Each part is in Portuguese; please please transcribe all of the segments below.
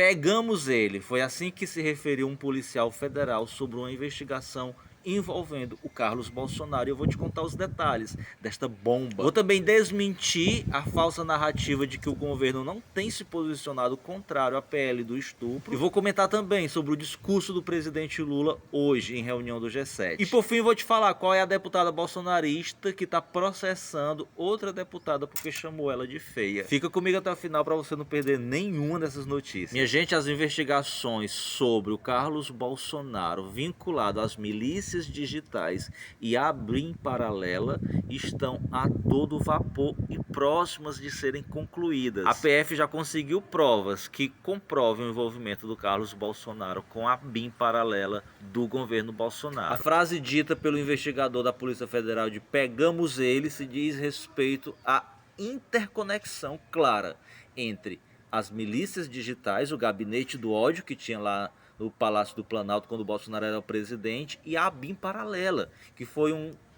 Pegamos ele. Foi assim que se referiu um policial federal sobre uma investigação envolvendo o Carlos Bolsonaro. E eu vou te contar os detalhes desta bomba. Vou também desmentir a falsa narrativa de que o governo não tem se posicionado contrário à PL do estupro. E vou comentar também sobre o discurso do presidente Lula hoje em reunião do G7. E por fim vou te falar qual é a deputada bolsonarista que está processando outra deputada porque chamou ela de feia. Fica comigo até o final para você não perder nenhuma dessas notícias. Minha gente, as investigações sobre o Carlos Bolsonaro vinculado às milícias digitais e a BIM paralela estão a todo vapor e próximas de serem concluídas. A PF já conseguiu provas que comprovem o envolvimento do Carlos Bolsonaro com a BIM paralela do governo Bolsonaro. A frase dita pelo investigador da Polícia Federal de "pegamos ele" se diz respeito à interconexão clara entre as milícias digitais, o gabinete do ódio que tinha lá no Palácio do Planalto quando o Bolsonaro era o presidente, e a ABIN paralela, que foi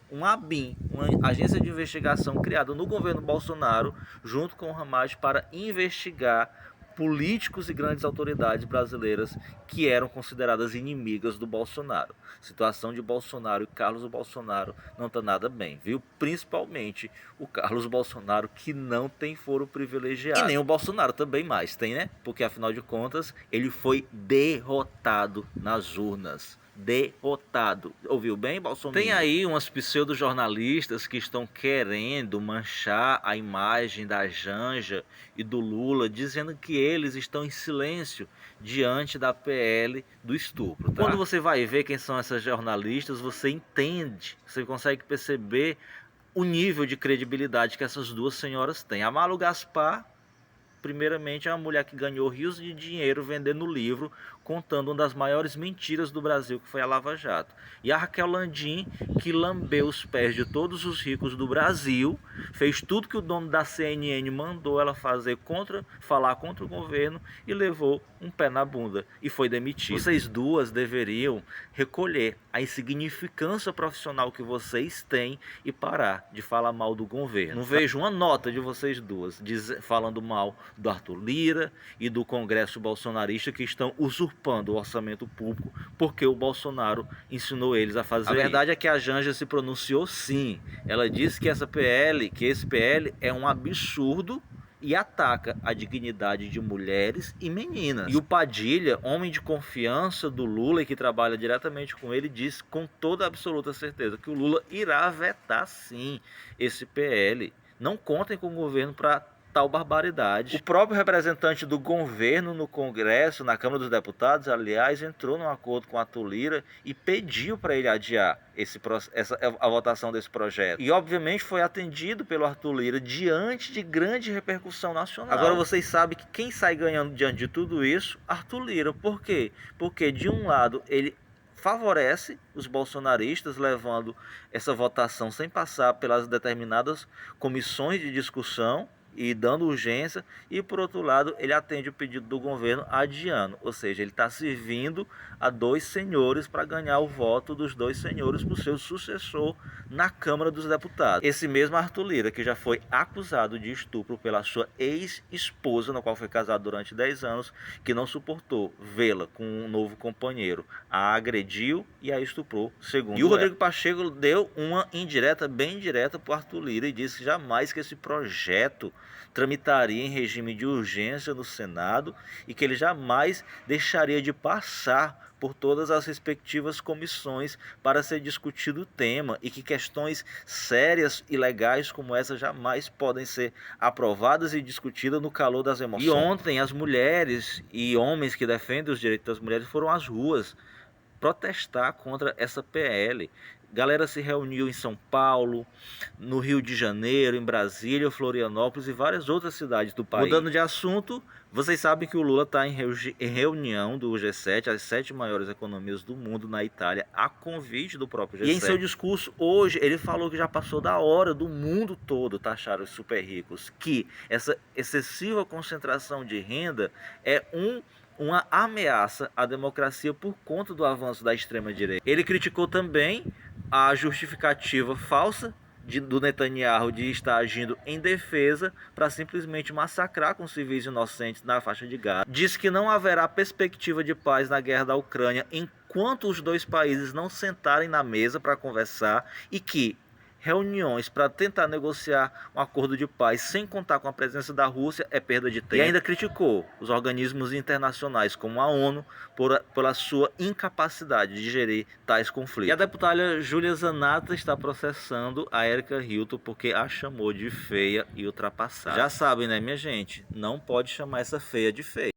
uma ABIN, uma agência de investigação criada no governo Bolsonaro, junto com o Hamas, para investigar políticos e grandes autoridades brasileiras que eram consideradas inimigas do Bolsonaro. Situação de Bolsonaro e Carlos Bolsonaro não está nada bem, viu? Principalmente o Carlos Bolsonaro, que não tem foro privilegiado. E nem o Bolsonaro também mais tem, né? Porque afinal de contas ele foi derrotado nas urnas. Derrotado. Ouviu bem, Bolsonaro? Tem aí umas pseudo-jornalistas que estão querendo manchar a imagem da Janja e do Lula, dizendo que eles estão em silêncio diante da PL do estupro, tá? Quando você vai ver quem são essas jornalistas, você entende, você consegue perceber o nível de credibilidade que essas duas senhoras têm. A Malu Gaspar, primeiramente, é uma mulher que ganhou rios de dinheiro vendendo livro, contando uma das maiores mentiras do Brasil, que foi a Lava Jato. E a Raquel Landim, que lambeu os pés de todos os ricos do Brasil, fez tudo que o dono da CNN mandou ela fazer, falar contra o governo, e levou um pé na bunda e foi demitida. Vocês duas deveriam recolher a insignificância profissional que vocês têm e parar de falar mal do governo. Não vejo uma nota de vocês duas falando mal do Arthur Lira e do Congresso bolsonarista, que estão usurpando o orçamento público porque o Bolsonaro ensinou eles a fazer. A verdade é que a Janja se pronunciou sim. Ela disse que esse PL é um absurdo e ataca a dignidade de mulheres e meninas. E o Padilha, homem de confiança do Lula e que trabalha diretamente com ele, disse com toda absoluta certeza que o Lula irá vetar sim esse PL. Não contem com o governo para tal barbaridade. O próprio representante do governo no Congresso, na Câmara dos Deputados, aliás, entrou num acordo com a Arthur Lira e pediu para ele adiar a votação desse projeto. E obviamente foi atendido pelo Arthur Lira diante de grande repercussão nacional. Agora vocês sabem que quem sai ganhando diante de tudo isso? Arthur Lira. Por quê? Porque de um lado ele favorece os bolsonaristas, levando essa votação sem passar pelas determinadas comissões de discussão e dando urgência, e por outro lado ele atende o pedido do governo adiando, ou seja, ele está servindo a dois senhores para ganhar o voto dos dois senhores para o seu sucessor na Câmara dos Deputados. Esse mesmo Arthur Lira, que já foi acusado de estupro pela sua ex-esposa, na qual foi casado durante 10 anos, que não suportou vê-la com um novo companheiro, a agrediu e a estuprou, segundo. E o Rodrigo Pacheco deu uma indireta, bem direta, para o Arthur Lira e disse jamais que esse projeto tramitaria em regime de urgência no Senado e que ele jamais deixaria de passar por todas as respectivas comissões para ser discutido o tema, e que questões sérias e legais como essa jamais podem ser aprovadas e discutidas no calor das emoções. E ontem as mulheres e homens que defendem os direitos das mulheres foram às ruas protestar contra essa PL. Galera se reuniu em São Paulo, no Rio de Janeiro, em Brasília, Florianópolis e várias outras cidades do país. Mudando de assunto, vocês sabem que o Lula está em reunião do G7, as 7 maiores economias do mundo, na Itália, a convite do próprio G7. E em seu discurso hoje, ele falou que já passou da hora do mundo todo taxar os super ricos, que essa excessiva concentração de renda é uma ameaça à democracia por conta do avanço da extrema-direita. Ele criticou também a justificativa falsa do Netanyahu de estar agindo em defesa para simplesmente massacrar com civis inocentes na faixa de Gaza. Diz que não haverá perspectiva de paz na guerra da Ucrânia enquanto os dois países não sentarem na mesa para conversar e que reuniões para tentar negociar um acordo de paz sem contar com a presença da Rússia é perda de tempo. E ainda criticou os organismos internacionais como a ONU pela sua incapacidade de gerir tais conflitos. E a deputada Júlia Zanata está processando a Erika Hilton porque a chamou de feia e ultrapassada. Já sabem, né, minha gente? Não pode chamar essa feia de feia.